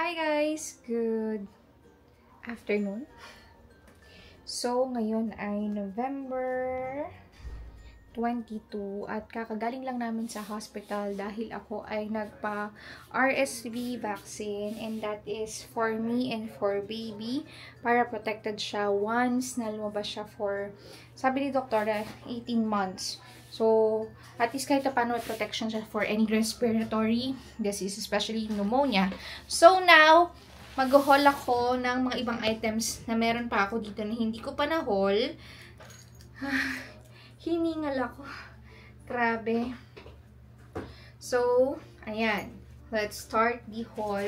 Hi guys! Good afternoon. So, ngayon ay November 22 at kakagaling lang namin sa hospital dahil ako ay nagpa-RSV vaccine and that is for me and for baby para protected siya once na lumabas siya for, sabi ni doktor, 18 months. So, at least kahit paano may protection siya for any respiratory disease, especially pneumonia. So, now, mag-haul ako ng mga ibang items na meron pa ako dito na hindi ko pa na-haul. Hiningal ako. Grabe. So, ayan. Let's start the haul.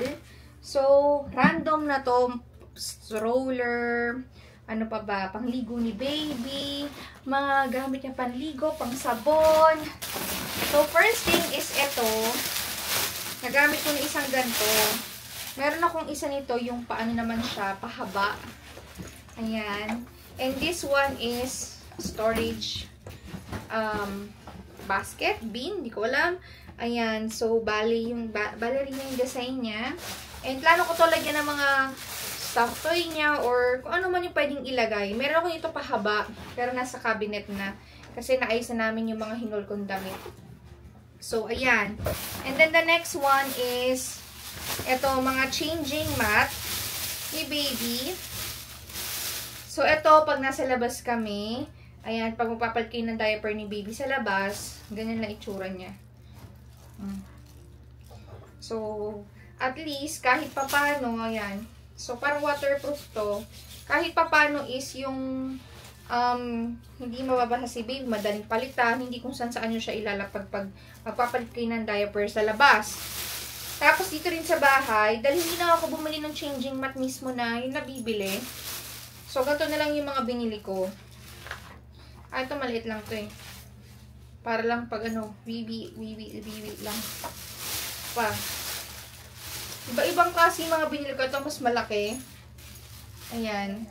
So, random na to. Stroller, ano pa ba, pangligo ni baby, mga gamit niya panligo, pang sabon. So, first thing is ito. Nagamit ko na isang ganito. Meron akong isa nito, yung paano naman siya, pahaba. Ayan. And this one is storage basket, bin, hindi ko alam. Ayan. So, bali rin yung design niya. And plano ko to lagyan ng mga stuffed toy niya or kung ano man yung pwedeng ilagay. Meron ako nito pahaba, pero nasa cabinet na. Kasi naayos na namin yung mga hinol kong damit. So, ayan. And then the next one is ito, mga changing mat ni baby. So, ito, pag nasa labas kami, ayan, pag magpapalit kayo ng diaper ni baby sa labas, ganyan na itsura niya. So, at least, kahit papano, ayan. So, parang waterproof to. Kahit papano is yung hindi mababasa si baby, madaling palitan, hindi kung saan nyo siya ilalapag pag magpapalit kayo ng diaper sa labas. Tapos, dito rin sa bahay, dahil hindi na ako bumili ng changing mat mismo na yung nabibili. So, ganito na lang yung mga binili ko. Ah, ito maliit lang to eh. Para lang pag ano, wiwi lang. Pa. Iba-ibang kasi mga binili ko. Ito mas malaki. Ayan.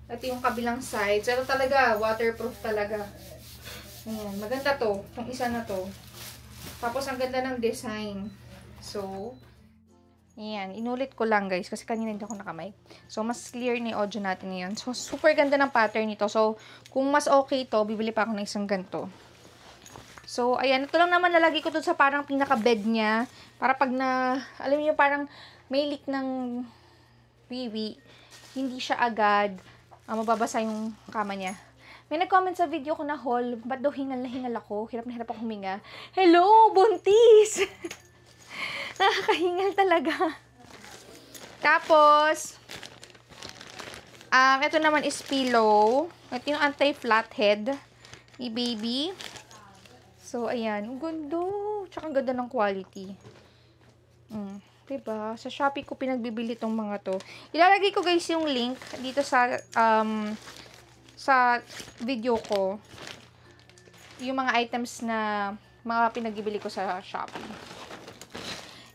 Ito yung kabilang sides. Ito talaga, waterproof talaga. Ayan, maganda to. Itong isa na to. Tapos, ang ganda ng design. So, ayan. Inulit ko lang guys. Kasi kanina hindi ako nakamay. So, mas clear na yung audio natin ngayon. So, super ganda ng pattern nito. So, kung mas okay to, bibili pa ako ng isang ganito. So, ayan. Ito lang naman nalagay ko dun sa parang pinaka-bed niya. Para pag na, alam niyo parang may leak ng wiwi, hindi siya agad mababasa yung kama niya. May nag-comment sa video ko na haul, ba't daw hingal na hingal ako? Hirap na hirap ako huminga. Hello, buntis! Nakakahingal talaga. Tapos, ito naman is pillow. Ito yung anti-flathead ni baby. So, ayan. Ang ganda. Tsaka ang ganda ng quality. Diba? Sa Shopee ko pinagbibili tong mga to. Ilalagay ko guys yung link dito sa video ko. Yung mga items na mga pinagbibili ko sa Shopee.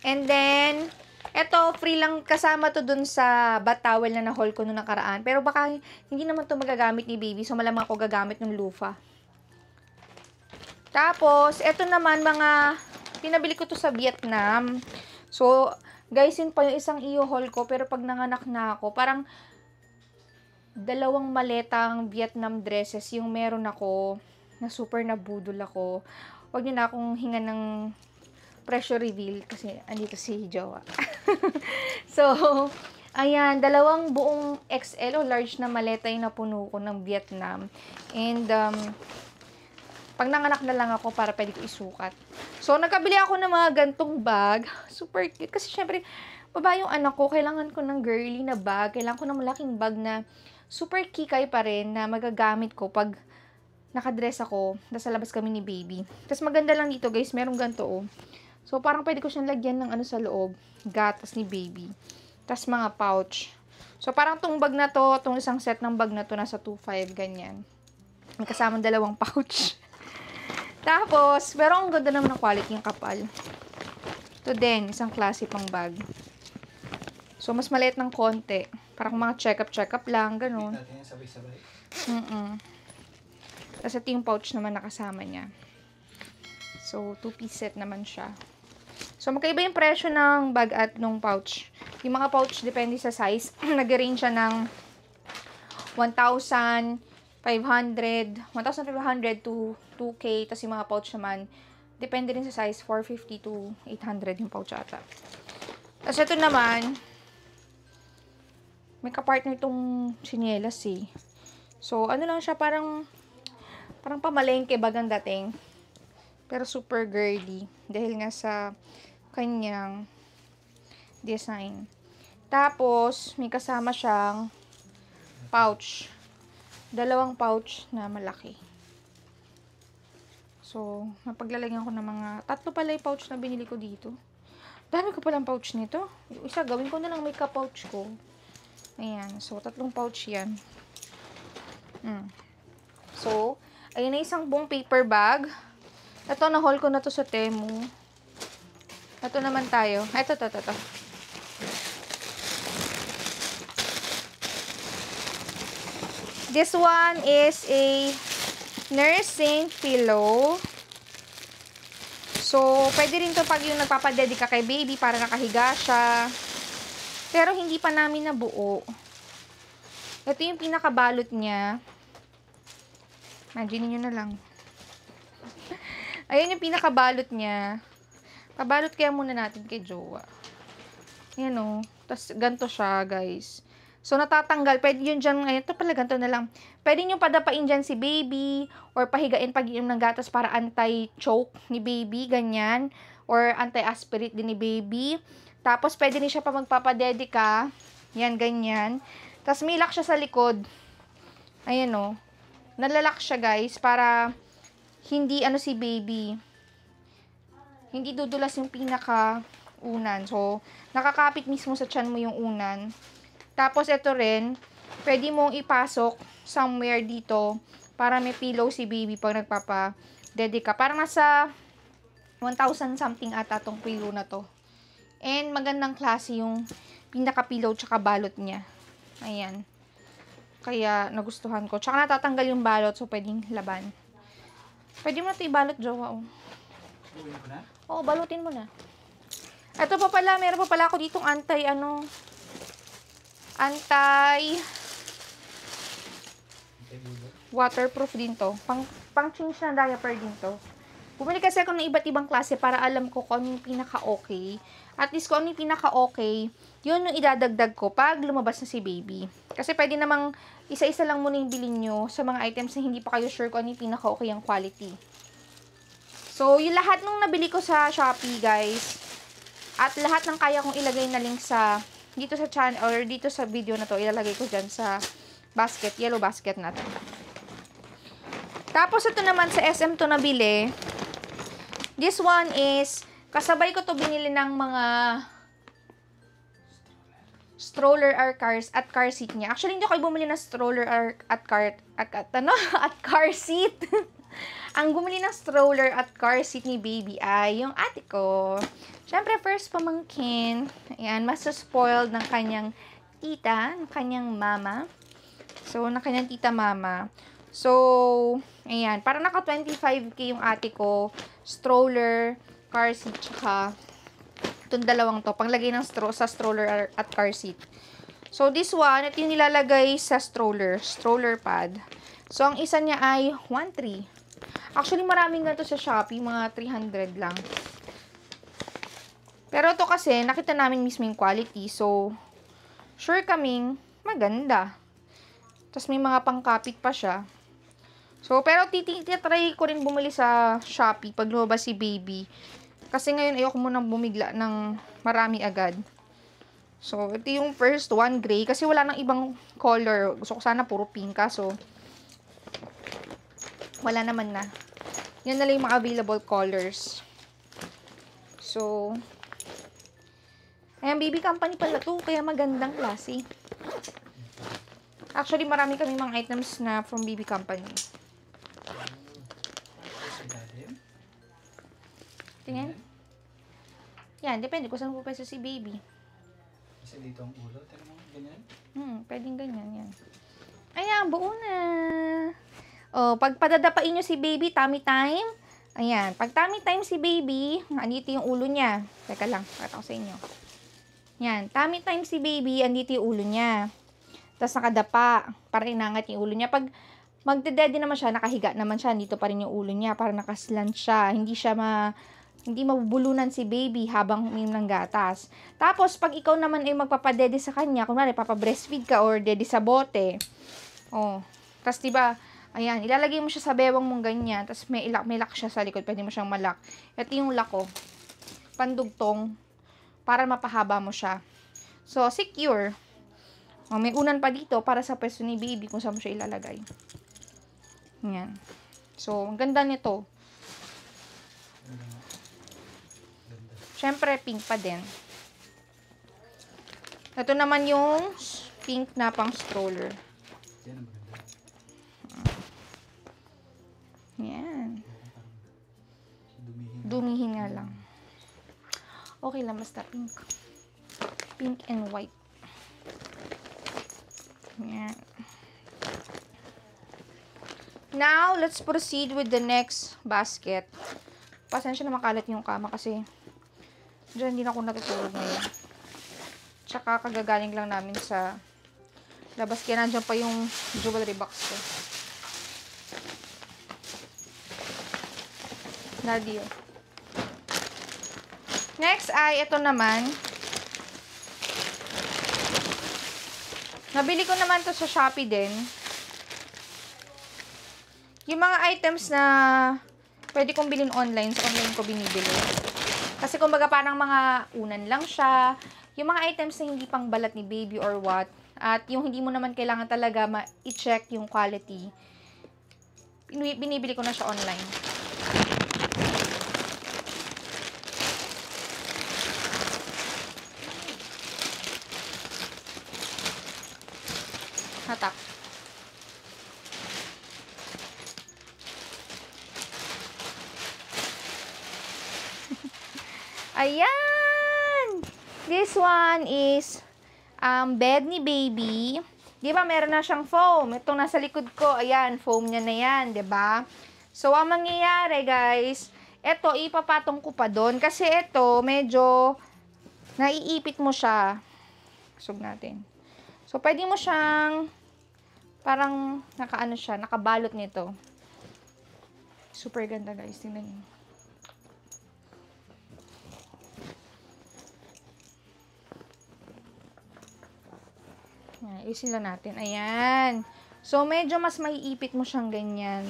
And then, eto, free lang kasama to dun sa bath towel na na-haul ko nung nakaraan. Pero baka hindi naman to magagamit ni baby. So, malamang ako gagamit ng loofah. Tapos, eto naman mga pinabili ko to sa Vietnam. So, guys, yun pa yung isang i-haul ko. Pero pag nanganak na ako, parang 2 maletang Vietnam dresses yung meron ako na super nabudol ako. Huwag nyo na akong hinga ng pressure reveal kasi andito si Jowa. So, ayan, 2 buong XL o large na maleta yung napuno ko ng Vietnam. And, pag nanganak na lang ako para pwede ko isukat. So, nagkabili ako ng mga gantong bag. Super cute. Kasi, syempre, babae yung anak ko. Kailangan ko ng girly na bag. Kailangan ko ng malaking bag na super kikay pa rin na magagamit ko pag nakadress ako. Nasa labas kami ni baby. Tapos, maganda lang dito, guys. Merong ganito, oh. So, parang pwede ko siyang lagyan ng ano sa loob. Gatas ni baby. Tapos, mga pouch. So, parang tong bag na to, tong isang set ng bag na to, nasa 2.5, ganyan. May kasamang 2 pouch. Tapos, pero ang ganda naman ng quality, yung kapal. Ito din, isang klase pang bag. So, mas maliit ng konti. Parang mga check-up lang, ganun. Tapos, ito yung pouch naman nakasama niya. So, 2-piece set naman siya. So, magkaiba yung presyo ng bag at nung pouch. Yung mga pouch, depende sa size. Nag-range siya ng 1,500 to 2K. Tapos yung mga pouch naman, depende rin sa size, 450 to 800 yung pouch ata. Tapos ito naman, may kapartner itong chinelas eh. So, ano lang siya, parang pamalengke bagang dating. Pero super girly. Dahil nga sa kanyang design. Tapos, may kasama siyang pouch. Dalawang pouch na malaki. So, mapaglalagyan ko ng mga, 3 pala yung pouch na binili ko dito. Dami ko palang pouch nito. Yung isa, gawin ko na lang makeup pouch ko. Ayan. So, 3 pouch yan. So, ayun na isang buong paper bag. Ito, na-haul ko na to sa Temu. Ito naman tayo. Ito. This one is a nursing pillow. So, pwede rin to pag yung nagpapadedicate ka kay baby para nakahiga siya. Pero hindi pa namin nabuo. Ito yung pinakabalot niya. Imagine nyo na lang. Ayan yung pinakabalot niya. Pabalot kaya muna natin kay Jowa. Yan o. Tapos, ganito siya, guys. So, natatanggal. Pwede yun dyan. Ayan, ito pala, ganito na lang. Pwede nyo padapain dyan si baby. Or pahigain pag-inom ng gatas para anti-choke ni baby. Ganyan. Or anti-aspirate din ni baby. Tapos, pwede rin siya pa magpapadedika. Yan, ganyan. Tapos, may lock siya sa likod. Ayan o. Nalalak siya, guys. Para hindi si baby. Hindi dudulas yung pinaka-unan. So, nakakapit mismo sa tiyan mo yung unan. Tapos, ito rin, pwede mong ipasok somewhere dito para may pillow si baby pag nagpapa-dedicate. Parang nasa 1,000 something ata tong pillow na to. And, magandang klase yung pinaka-pillow tsaka balot niya. Ayan. Kaya, nagustuhan ko. Tsaka natatanggal yung balot, so pwedeng laban. Pwede mo na ito ibalot, Jowa, oh. Oo, balutin mo na. Ito pa pala, meron pa pala ako ditong waterproof din to. Pang change na diaper din to. Bumili kasi ako ng iba't ibang klase para alam ko kung ano yung pinaka-okay. At least kung ano yung pinaka-okay, yun yung idadagdag ko pag lumabas na si baby. Kasi pwede namang isa-isa lang muna yung bilhin nyo sa mga items na hindi pa kayo sure kung ano yung pinaka-okay ang quality. So, yung lahat ng nabili ko sa Shopee, guys, at lahat ng kaya kong ilagay na link dito sa channel, or dito sa video na to, ilalagay ko dyan sa basket, yellow basket natin. Tapos, ito naman sa SM to nabili. This one is, kasabay ko to binili ng mga stroller or cars at car seat niya. Actually, hindi ako bumili ng stroller or at car seat. Ang bumili ng stroller at car seat ni baby ay yung ate ko. Siyempre, first pamangkin. Ayan, mas spoiled ng kanyang tita, ng kanyang mama. So, ng kanyang tita mama. So, ayan, parang naka 25K yung ate ko. Stroller, car seat, tsaka itong dalawang to, panglagay ng sa stroller at car seat. So, this one, ito yung nilalagay sa stroller pad. So, ang isa niya ay 1.3. Actually, maraming ganito sa Shopee, mga 300 lang. Pero ito kasi, nakita namin mismo yung quality. So, sure kaming maganda. Tapos, may mga pangkapit pa siya. So, pero titry ko rin bumili sa Shopee pag lumabas si baby. Kasi ngayon, ayoko munang bumigla ng marami agad. So, ito yung first one, gray. Kasi wala nang ibang color. Gusto ko sana puro pink. So, wala naman na. Yan na lang yung mga available colors. So, ayan, baby company pala to. Kaya magandang klase. Actually, marami kami mga items na from baby company. Tingnan. Yan, depende kung saan pupwesto si baby. Kasi dito ang ulo. Tingnan mo, ganyan. Pwedeng ganyan, yan. Ayan, buo na. O, pag padadapain nyo si baby, tummy time, Ayan. Pag tummy time si baby, andito yung ulo niya. Teka lang, pakita ko sa inyo. Yan. Tummy time si baby, andito yung ulo niya. Tapos nakadapa, para inangat yung ulo niya. Pag magdedede naman siya, nakahiga naman siya, dito pa rin yung ulo niya, para nakaslant siya. Hindi mabubulunan si baby habang uminom ng gatas. Tapos, pag ikaw naman ay magpapadede sa kanya, kunwari, papabreastfeed ka or dede sa bote. Oh. Tapos, diba, ayan, ilalagay mo siya sa bewang mong ganyan. Tapos, may lock siya sa likod. Pwede mo siyang malak. Ito yung lock ko. Pandugtong. Para mapahaba mo siya. So, secure. Oh, may unan pa dito para sa pwesto ni baby kung saan mo siya ilalagay. Ayan. So, ang ganda nito. Siyempre, pink pa din. Ito naman yung pink na pang stroller. Yan ang maganda. Yan. Dumihin. Dumihin nga lang. Okay lang, basta pink. Pink and white. Yan. Now, let's proceed with the next basket. Pasensya na makalat yung kama kasi dyan hindi na ako natutulog ngayon. Tsaka kagagaling lang namin sa labas. Kaya nandiyan pa yung jewelry box ko. Daddy, oh. Next ay ito naman. Nabili ko naman to sa Shopee din. Yung mga items na pwede kong bilhin online, sa online ko binibili. Kasi kumbaga parang mga unan lang siya. Yung mga items na hindi pang balat ni baby or what. At yung hindi mo naman kailangan talaga i-check yung quality. Binibili ko na siya online. Hatak. Ayan! This one is bed ni baby. Di ba meron na siyang foam? Itong nasa likod ko, ayan, foam niya na yan, di ba? So, ang mangyayari, guys, ito, ipapatong ko pa doon. Kasi ito, medyo naiipit mo siya. Sug natin. So, pwede mo siyang parang nakaano siya, nakabalot nito. Super ganda, guys. Tingnan niyo. Isin lang natin. Ayan. So, medyo mas maiipit mo siyang ganyan.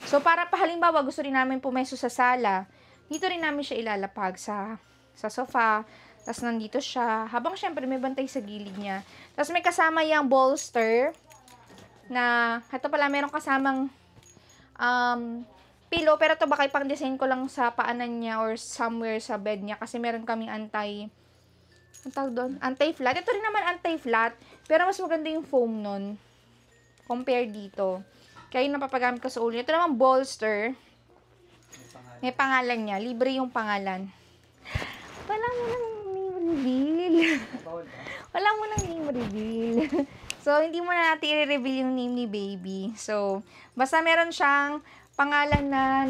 So, para pa halimbawa, gusto rin namin pumeso sa sala, dito rin namin siya ilalapag sa sofa. Tapos, nandito siya. Habang, syempre, may bantay sa gilid niya. Tapos, may kasama yung bolster na, ito pala, meron kasamang pillow. Pero ito, baka ipang-design ko lang sa paanan niya or somewhere sa bed niya. Kasi meron kaming anti-flat. Ito rin naman anti-flat. Pero, mas maganda yung foam nun. Compare dito. Kaya yung napapagamit ko sa ulo. Ito naman bolster. May pangalan niya. Libre yung pangalan. Wala mo nang name reveal. Wala mo nang name reveal. So, hindi mo na natin i-reveal yung name ni baby. So, basta meron siyang pangalan na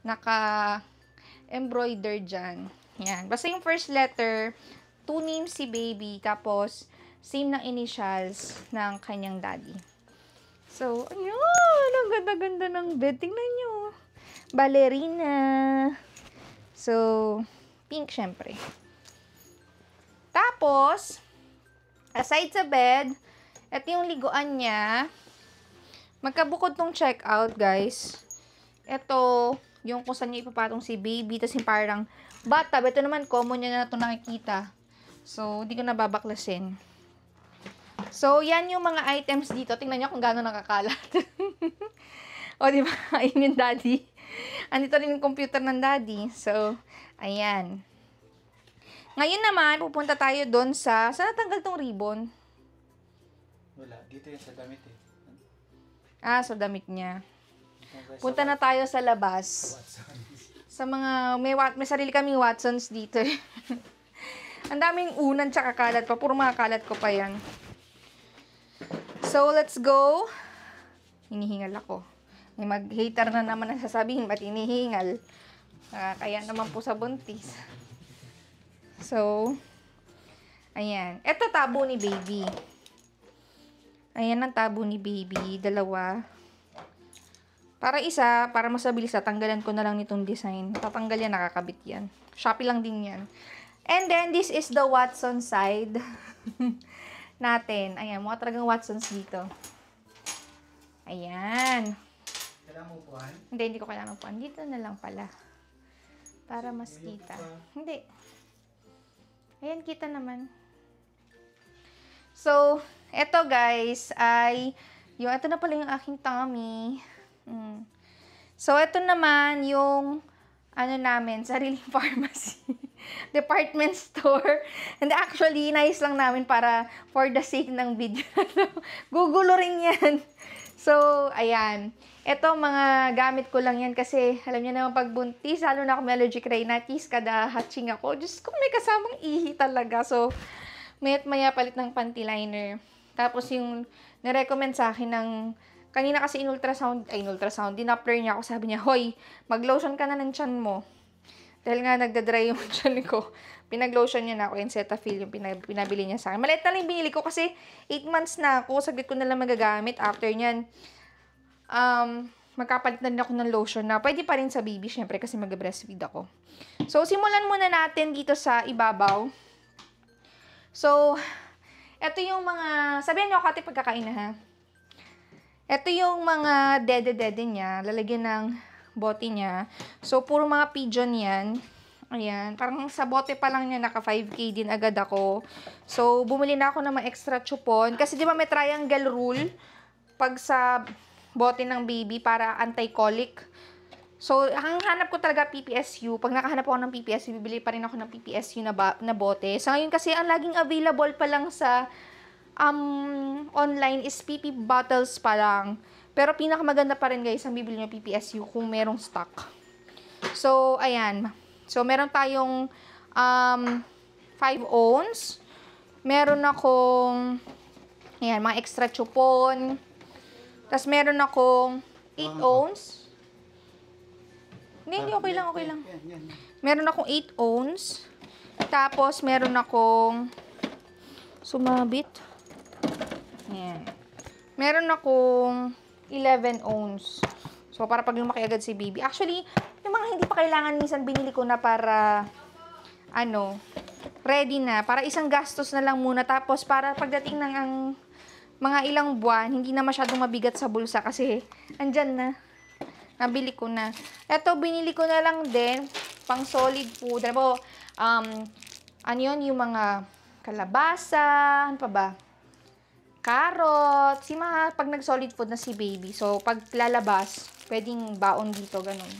naka-embroider dyan. Yan. Basta yung first letter, 2 names si baby, tapos, same ng initials ng kanyang daddy. So, ayun! Ang ganda-ganda ng bed. Tingnan nyo. Ballerina. So, pink syempre. Tapos, aside sa bed, ito yung liguan niya. Magkabukod tong check-out, guys. Ito, yung kung saan niya ipapatong si baby. Tapos yung parang bathtub. Ito naman, common niya na ito nakikita. So, hindi ko nababaklasin. So, yan yung mga items dito. Tingnan niyo kung gaano nakakalat. O, di ba? Ayun yung daddy. Andito rin yung computer ng daddy. So, ayan. Ngayon naman, pupunta tayo doon sa... Saan natanggal tong ribbon? Wala. Dito yan sa damit eh. Ah, sa damit niya. Punta na tayo sa labas. Sa mga... May sarili kaming Watsons dito. Ang daming unan tsaka kalat pa. Puro mga kalat ko pa yan. So, let's go. Hinihingal ako. May mag-hater na naman ang sasabihin, ba't inihingal? Kaya naman po sa buntis. So, ayan. Ito tabo ni baby. Ayan ang tabo ni baby. Dalawa. Para isa, para mas mabilis, tanggalan ko na lang nitong design. Tatanggal yan, nakakabit yan. Shopee lang din yan. And then, this is the Watson side natin. Ayan, mga talagang Watsons dito. Ayan. Kailangan mo upuan? Hindi ko kailangan upuan. Dito na lang pala. Para mas kita. Hindi. Ayan, kita naman. So, eto guys, ay, ito na pala yung aking tummy. So, ito naman yung, namin, sariling pharmacy. Department store. And actually, nice lang namin para for the sake ng video. Gugulo rin yan. So, ayan. Ito, mga gamit ko lang yan kasi, alam niyo naman pag buntis, lalo na ako may allergic rhinitis, kada hatching ako. Diyos ko, may kasamang ihi talaga. So, maya't maya palit ng panty liner. Tapos yung nirecommend sa akin ng, kanina kasi in-ultrasound, din-upper niya ako, sabi niya, hoy, mag-lotion ka na ng tiyan mo. Dahil nga nagdadry yung tiyan ko, pinag-lotion niya na ako, yung Cetaphil, yung pinabili niya sa akin. Maliit na lang yung binili ko kasi 8 months na ako, saglit ko na lang magagamit. After niyan, magkapalit na rin ako ng lotion na pwede pa rin sa baby, syempre, kasi mag-breastfeed ako. So, simulan muna natin dito sa ibabaw. So, eto yung mga, sabihan niyo ako ate pagkakain na ha. Eto yung mga dede-dede niya, lalagyan ng bote niya. So, puro mga pigeon yan. Ayan, parang sa bote pa lang niya, naka 5K din agad ako. So, bumili na ako ng mga extra chupon. Kasi di ba may triangle rule pag sa bote ng baby para anti-colic. So, ang hanap ko talaga PPSU. Pag nakahanap ako ng PPSU, bibili pa rin ako ng PPSU na bote. Sa ngayon kasi, ang laging available pa lang sa online is PP bottles pa lang. Pero pinakamaganda pa rin guys, ang bibili nyo PPSU kung merong stock. So, ayan. So, meron tayong 5 ounce. Meron akong ayan, mga extra chupon. Tapos meron akong 8 ounce. Hindi, okay lang. Meron akong 8 ounce. Tapos, meron akong sumabit. Ayan. Meron akong 11 ounce. So, para pag lumaki agad si baby. Actually, yung mga hindi pa kailangan, minsan binili ko na para, ready na. Para isang gastos na lang muna. Tapos, para pagdating ng mga ilang buwan, hindi na masyadong mabigat sa bulsa kasi, andyan na. Nabili ko na. Ito, binili ko na lang din, pang solid food. Ano yun, yung mga kalabasa, ano pa ba? Carrots, yung mga pag nag-solid food na si baby. So, pag lalabas, pwedeng baon dito, ganun.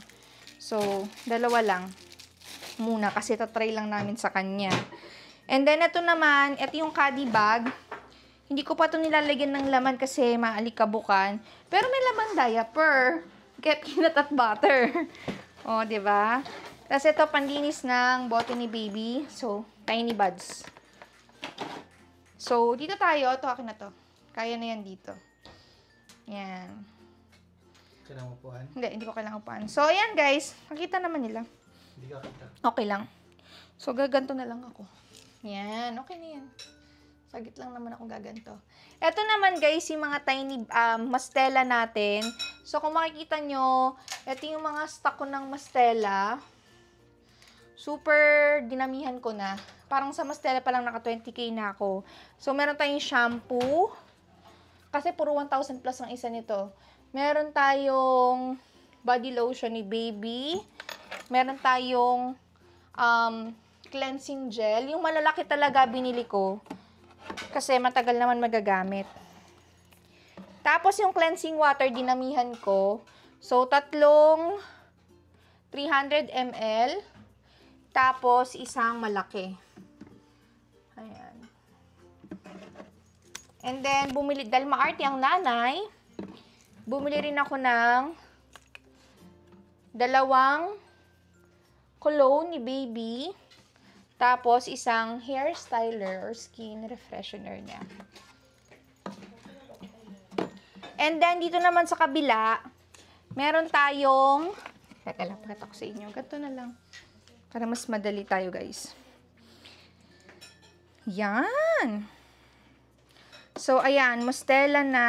So, dalawa lang muna kasi tatry lang namin sa kanya. And then, ito naman, ito yung caddy bag. Hindi ko pa ito nilalagyan ng laman kasi maalikabukan. Pero may laman diaper. Get peanut at butter. O, diba? Tapos ito, panlinis ng bote ni baby. So, tiny buds. So, dito tayo. Ito, akin na to. Kaya na yan dito. Yan. Kailangan upuan? Hindi ko kailangan upuan. So, ayan guys. Makita naman nila. Hindi ka kita. Okay lang. So, gaganto na lang ako. Yan. Okay na yan. Sagit lang naman ako gaganto. Ito naman guys, yung mga tiny mastela natin. So, kung makikita nyo, ito yung mga stock ko ng mastela. Super dinamihan ko na. Parang sa mastela pa lang naka 20K na ako. So, meron tayong shampoo. Kasi puro 1,000 plus ang isa nito. Meron tayong body lotion ni baby. Meron tayong cleansing gel. Yung malalaki talaga binili ko. Kasi matagal naman magagamit. Tapos yung cleansing water dinamihan ko. So, tatlong 300 ml. Tapos, isang malaki. Ayan. And then, dahil maarte ang nanay, bumili rin ako ng 2 cologne ni baby. Tapos, isang hair styler or skin refreshener niya. And then, dito naman sa kabila, Meron tayong, teka lang, pakita ko sa inyo. Ganito na lang. Para mas madali tayo, guys. Yan. So, ayan, Mustela na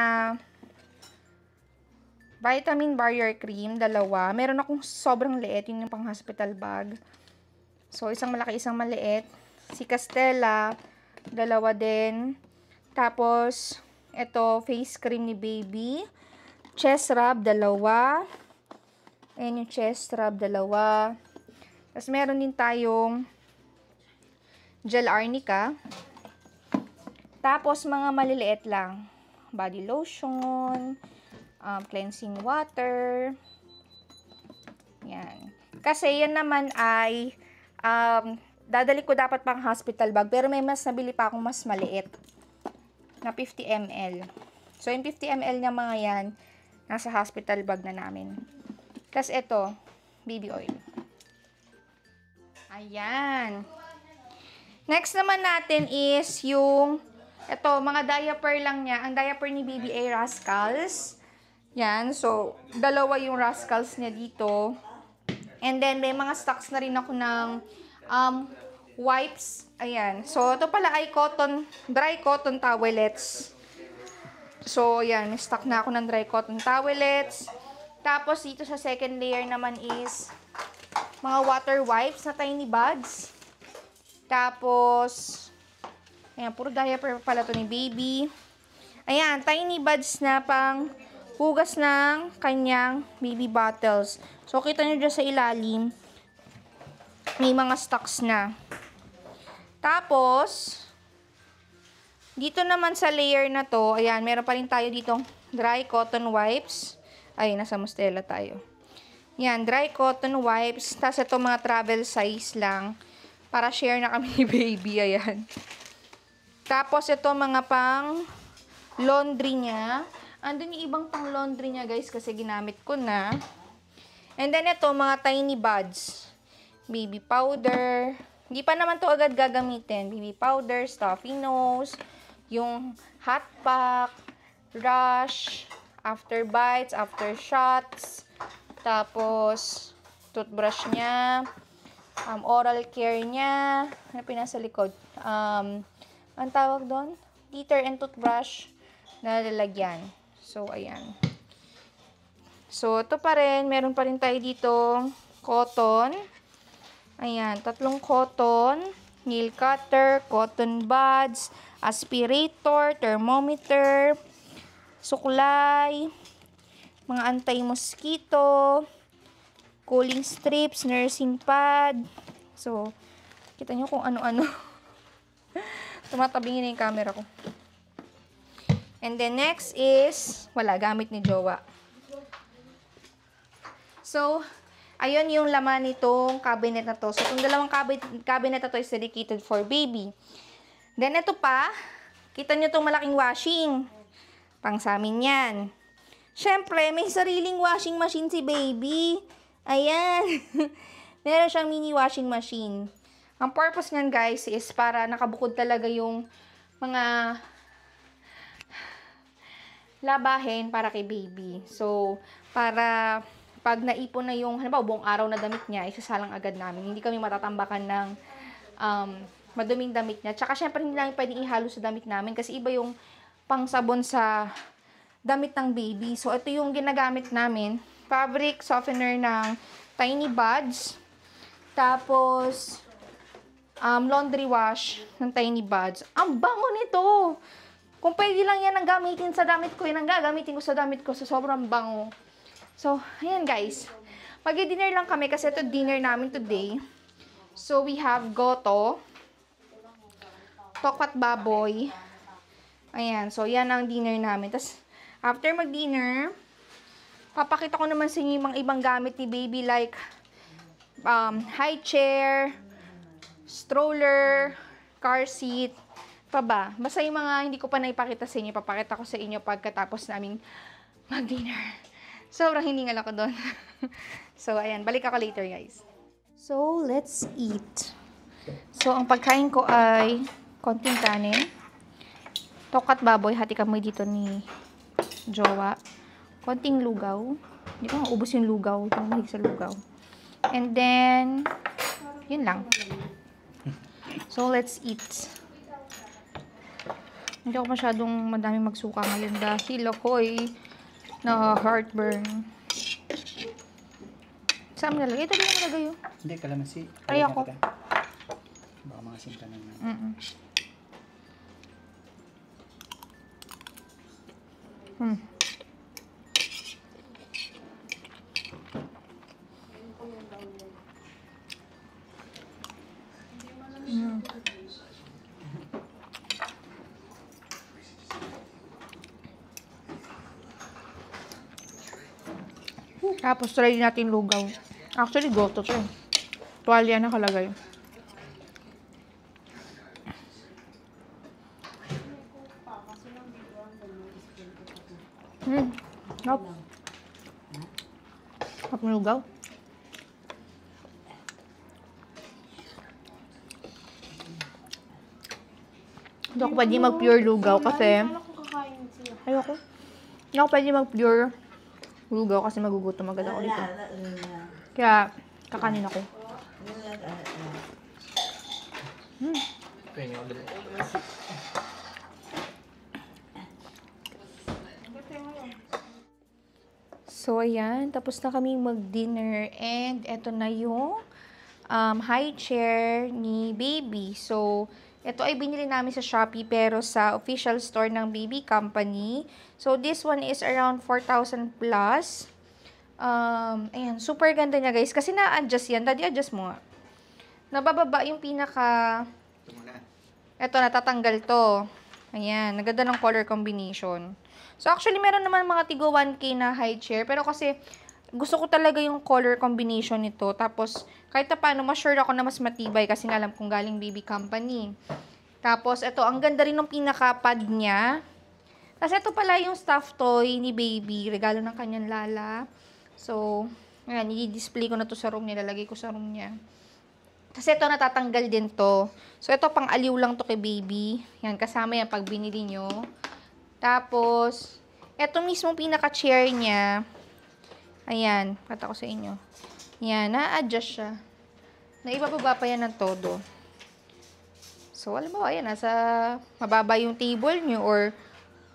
vitamin barrier cream, 2. Meron akong sobrang liit, yun yung pang hospital bag. So, isang malaki, isang maliit. Si Castella, 2 din. Tapos, ito, face cream ni baby. Chest rub, 2. Ayan yung chest rub, 2. Tapos, meron din tayong gel arnica. Tapos, mga maliliit lang. Body lotion, cleansing water. Yan. Kasi yan naman ay dadali ko dapat pang hospital bag. Pero may mas nabili pa akong mas maliit. Na 50 ml. So, yung 50 ml niya mga yan, nasa hospital bag na namin. Tapos ito, baby oil. Ayan. Next naman natin is yung ito, mga diaper lang niya. Ang diaper ni Baby ay Rascals. Yan. So, 2 yung Rascals niya dito. And then, may mga stocks na rin ako ng wipes. Ayan. So, ito pala ay dry cotton towelettes. So, ayan. May stock na ako ng dry cotton towelettes. Tapos, dito sa second layer naman is mga water wipes na tiny buds. Tapos, ayan, puro diaper pala to ni baby. Ayan, tiny buds na pang hugas ng kanyang baby bottles. So, kita nyo dyan sa ilalim, may mga stocks na. Tapos, dito naman sa layer na to, ayan, meron pa rin tayo ditong dry cotton wipes. Ay, nasa Mustela tayo. Yan, dry cotton wipes. Tapos, ito mga travel size lang. Para share na kami ni baby, ayan. Tapos, ito mga pang laundry niya. Andun yung ibang pang laundry niya, guys, kasi ginamit ko na. And then, ito, mga tiny buds. Baby powder. Hindi pa naman to agad gagamitin. Baby powder, stuffy nose, yung hot pack, brush, after bites, after shots. Tapos, toothbrush niya. Oral care niya. Ano pinasa likod? Ang tawag doon? Teether and toothbrush na lalagyan. So, ayan. So, ito pa rin. Meron pa rin tayo dito cotton. Ayan. 3 cotton. Nail cutter. Cotton buds. Aspirator. Thermometer. Suklay. Mga anti-mosquito. Cooling strips. Nursing pad. So, kita nyo kung ano-ano. Tumatabingin na yung camera ko. And then next is, wala, gamit ni jowa. So, ayun yung laman nitong cabinet na to. So, itong dalawang cabinet na to is dedicated for baby. Then, ito pa, kita nyo itong malaking washing. Pang sa amin yan. Siyempre, may sariling washing machine si baby. Ayan. Meron siyang mini washing machine. Ang purpose niyan, guys, is para nakabukod talaga yung mga labahin para kay baby. So, para pag naipon na yung, halimbawa, buong araw na damit niya, isasalang agad namin. Hindi kami matatambakan ng maduming damit niya. Tsaka, syempre, hindi namin pwedeng ihalo sa damit namin kasi iba yung pangsabon sa damit ng baby. So, ito yung ginagamit namin. Fabric softener ng tiny buds. Tapos, laundry wash ng tiny buds. Ang bango nito! Kung pwede lang yan ang gamitin sa damit ko, yan ang gagamitin ko sa damit ko. So, sobrang bango. So, ayan guys. Mag-dinner lang kami kasi ito dinner namin today. So, we have goto. Tokpat baboy. Ayan. So, yan ang dinner namin. Tapos, after mag-dinner, papakita ko naman sa inyo yung mga ibang gamit ni baby like high chair, stroller, car seat, pa ba? Basta yung mga hindi ko pa naipakita sa inyo, papakita ko sa inyo pagkatapos naming mag-dinner. Sobrang hiningal ako doon. So, ayan. Balik ako later, guys. So, let's eat. So, ang pagkain ko ay konting kanin. Tokat baboy. Hati kami dito ni jowa. Konting lugaw. Hindi ko maubos yung lugaw. Hindi ko mahilig sa lugaw. And then, yun lang. So, let's eat. Hindi ako masyadong madaming magsuka ngayon dahil ako'y na heartburn. Saan mo nalagay? Ito din mo nalagay yun. Hindi, kalamansi. Ay, ako. Baka mga sinta naman. Tapos, try natin lugaw. Actually, goto to eh. Tuwalya nakalagay. Hop. Hop ng lugaw. Hindi ako pwede mag-pure lugaw kasi ayoko. Hindi ako pwede mag-pure lugaw kasi magugutom agad ako dito. Kaya, kakanin ako. So, ayan. Tapos na kami mag-dinner. And, eto na yung high chair ni Baby. So, ito ay binili namin sa Shopee pero sa official store ng Baby Company. So, this one is around 4,000 plus. Ayan, super ganda niya guys. Kasi na-adjust yan. Daddy, adjust mo nga. Nabababa yung pinaka... Ito, natatanggal to. Ayan, naganda ng color combination. So, actually, meron naman mga tigo 1K na high chair. Pero kasi, gusto ko talaga yung color combination nito. Tapos, kahit na paano, ma-sure ako na mas matibay kasi alam kong galing Baby Company. Tapos, ito, ang ganda rin ng pinaka-pad niya. Kasi ito pala yung stuffed toy ni Baby. Regalo ng kanyang lala. So, ayan, i-display ko na to sa room niya. Lalagay ko sa room niya. Kasi ito, natatanggal din to. So, ito, pang aliw lang to kay Baby. Yan, kasama yan pag binili nyo. Tapos, ito mismo pinaka-chair niya. Ayan, kata ko sa inyo. Yan, na-adjust siya. Naibababa pa yan ng todo. So, alam mo, ayan, nasa mababa yung table nyo or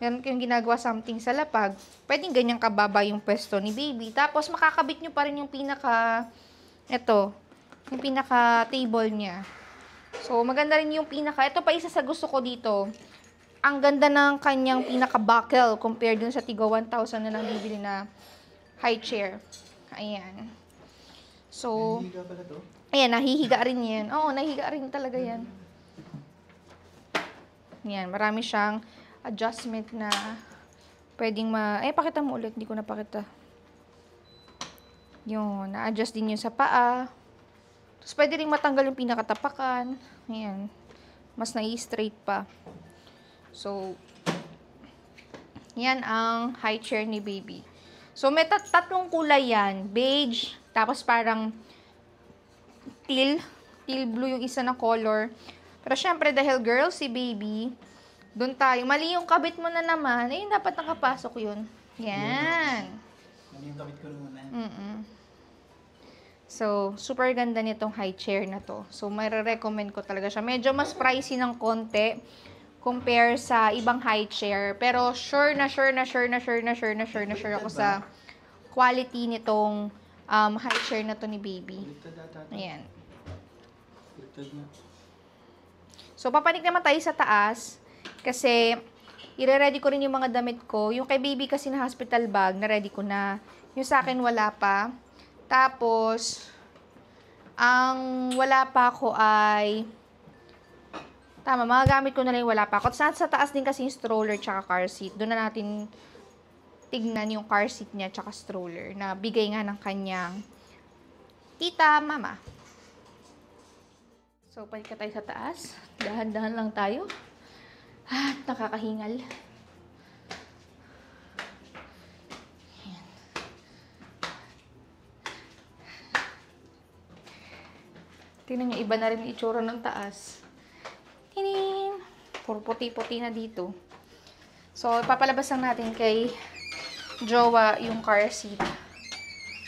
meron kayong ginagawa something sa lapag, pwedeng ganyang kababa yung pwesto ni Baby. Tapos, makakabit nyo pa rin yung yung pinaka-table niya. So, maganda rin yung ito pa isa sa gusto ko dito. Ang ganda ng kanyang pinaka-buckle compared dun sa tigo 1,000 na lang bibili na high chair. Ayan. So, Nahihiga pala to? ayan, nahihiga rin yan. Oo, nahihiga rin talaga yan. Ayan, marami siyang adjustment na pwedeng pakita mo ulit. Hindi ko napakita. Yun, na-adjust din yun sa paa. Tapos, pwede rin matanggal yung pinakatapakan. Ayan. Mas nai-straight pa. So, yan ang high chair ni Baby. So, may tatlong kulay yan. Beige, tapos parang teal blue yung isa na color. Pero syempre, dahil girl si Baby, doon tayo. Mali yung kabit mo na naman. Ayun, dapat nakapasok yun. Yan. Mali yung kabit ko naman. So, super ganda nitong high chair na to. So, may recommend ko talaga siya. Medyo mas pricey ng konti compare sa ibang high chair. Pero, sure ako sa quality nitong high chair na to ni Baby. Ayan. So, papanik naman tayo sa taas. Kasi, ire-ready ko rin yung mga damit ko. Yung kay Baby kasi na hospital bag, na-ready ko na. Yung sa akin, wala pa. Tapos, ang wala pa ako ay, mga gamit ko na lang yung wala pa ako. Sa taas din kasi yung stroller tsaka car seat. Doon na natin tignan yung car seat niya tsaka stroller na bigay nga ng kanyang tita, mama. So, balik ka tayo sa taas. Dahan-dahan lang tayo. At nakakahingal. Tingnan nyo, iba na rin yung itsura ng taas. Tinin! Puro puti-puti na dito. So, ipapalabas lang natin kay Jowa yung car seat.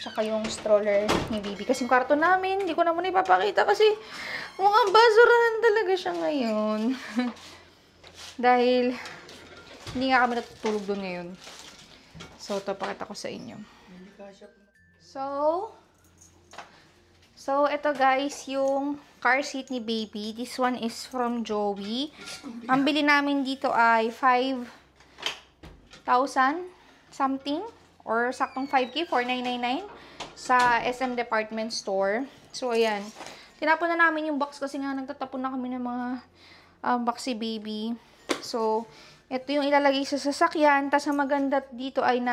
Tsaka yung stroller ni baby. Kasi yung karton namin, hindi ko na muna ipapakita kasi mukhang basurahan talaga siya ngayon. Dahil hindi nga kami natutulog doon ngayon. So, ito pakita ko sa inyo. So, ito guys, yung car seat ni baby. This one is from Joey. Ang bili namin dito ay 5,000 something. Or saktong 5K, 4,999 sa SM Department Store. So, ayan. Tinapon na namin yung box kasi nga nagtatapon na kami ng mga box si baby. So, ito yung ilalagay sa sasakyan. Tapos, ang maganda dito ay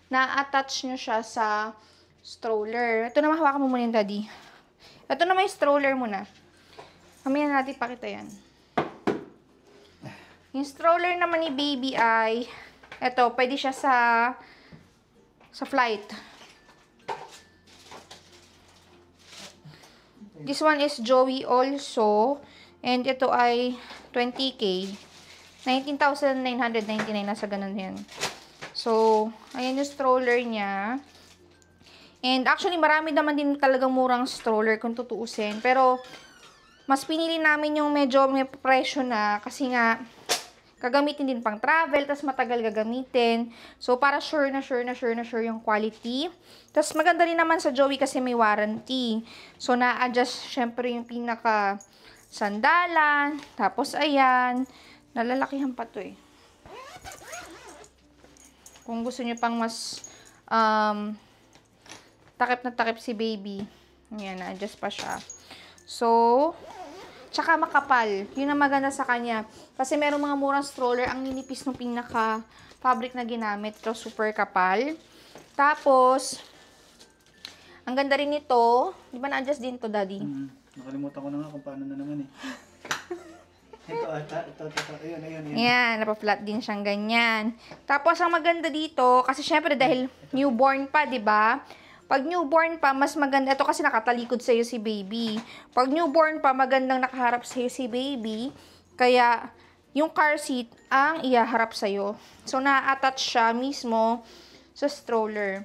na-attach nyo siya sa stroller. Ito naman, hawakan mo muna yung daddy. Ito naman yung stroller muna. Mamaya natin pakita yan. Yung stroller naman ni baby ay, ito, pwede siya sa flight. This one is Joey also. And ito ay 20K. 19,999. Nasa ganun yan. So, ayan yung stroller niya. And actually, marami naman din talagang murang stroller kung tutuusin. Pero, mas pinili namin yung medyo may presyo na. Kasi nga, gagamitin din pang travel, tas matagal gagamitin. So, para sure yung quality. Tas maganda rin naman sa Joey kasi may warranty. So, na-adjust syempre yung pinaka sandalan. Tapos, ayan. Nalalakihan pa to eh. Kung gusto nyo pang mas takip na takip si baby. Ayan, na-adjust pa siya. So, tsaka makapal. Yun ang maganda sa kanya. Kasi meron mga murang stroller, ang ninipis ng pinaka-fabric na ginamit. Ito, super kapal. Tapos, ang ganda rin nito. Di ba na-adjust din to, daddy? Nakalimutan ko na nga kung paano na naman eh. Ito. Ayun. Yan, napa-flat din siyang ganyan. Tapos, ang maganda dito, kasi syempre dahil newborn pa, di ba? Pag newborn pa, mas maganda. Ito kasi nakatalikod sa'yo si baby. Pag newborn pa, magandang nakaharap sa'yo si baby. Kaya, yung car seat ang iyaharap sa'yo. So, na-attach siya mismo sa stroller.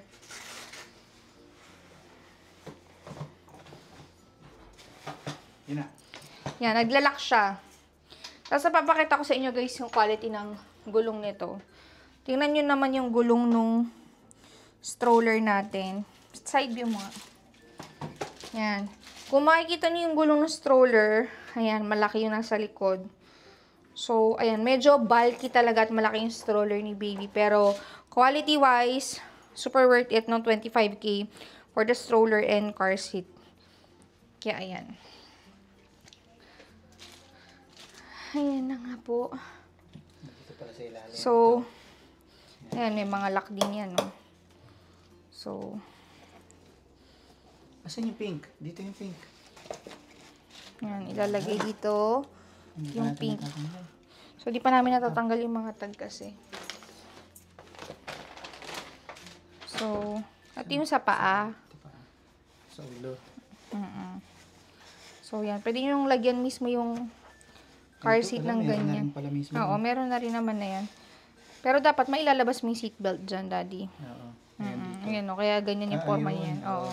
Yun na. Yan, naglalak siya. Tapos, napapakita ko sa inyo guys yung quality ng gulong nito. Tingnan nyo naman yung gulong nung stroller natin. Side view mo nga. Yan. Kung makikita niyo yung gulong ng stroller, ayan, malaki yung nasa likod. So, ayan, medyo bulky talaga at malaki yung stroller ni baby. Pero, quality-wise, super worth it, no? 25K for the stroller and car seat. Kaya, ayan. Ayan na nga po. So, ayan, may mga lock din yan, no? So, asan yung pink? Dito yung pink. yan, ilalagay dito yung pink. So, di pa namin natatanggal yung mga tag kasi. So, at yung sa paa. Sa ulo. So, yan. Pwede nyo lagyan mismo yung car seat ng ganyan. Oo, meron na rin naman na yan. Pero dapat mailalabas mo yung seatbelt dyan, daddy. Oo. Ayan, o. Kaya ganyan yung forma niyan. Oo.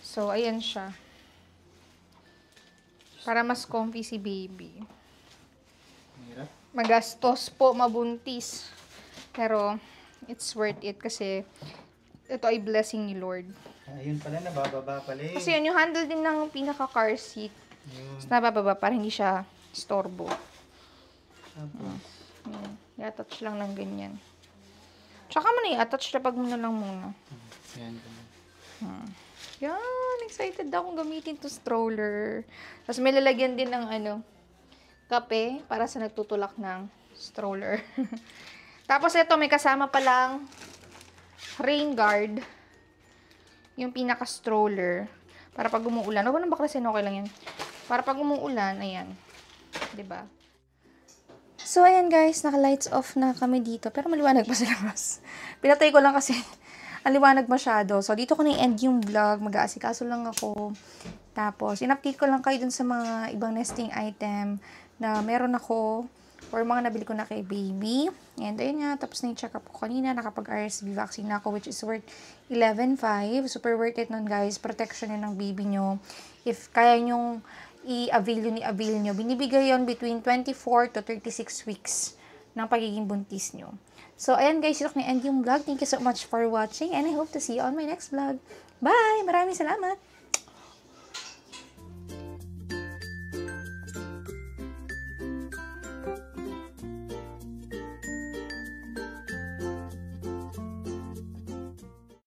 So, ayan siya. Para mas comfy si baby. Magastos po, mabuntis. Pero, it's worth it kasi ito ay blessing ni Lord. Ayun pala, nabababa pala eh. Kasi yun, yung handle din ng pinaka-car seat. Tapos nabababa para hindi siya storbo. I-attach lang ng ganyan. Tsaka mo na i-attach na pag mo na lang muna. Yan, excited akong gamitin to stroller. Tapos may lalagyan din ng kape para sa nagtutulak ng stroller. Tapos ito, may kasama palang rain guard. Yung pinaka-stroller. Para pag umuulan. Huwag nang baklasin, okay lang yan. Para pag umuulan, ayan. 'Di ba? So, ayan guys, naka-lights off na kami dito. Pero maliwanag pa sa labas. Pinatay ko lang kasi ang liwanag masyado. So, dito ko na-end yung vlog. Mag-aasikaso lang ako. Tapos, in-update ko lang kayo dun sa mga ibang nesting item na meron ako. or mga nabili ko na kay baby. And ayun nga, tapos na yung check-up ko kanina. Nakapag-RSV vaccine na ako, which is worth 11.5. Super worth it nun, guys. Protection yun ng baby nyo. If kaya nyong i-avail nyo. Binibigay yon between 24 to 36 weeks ng pagiging buntis nyo. So, ayan guys, yun na end yung vlog. Thank you so much for watching and I hope to see you on my next vlog. Bye! Maraming salamat!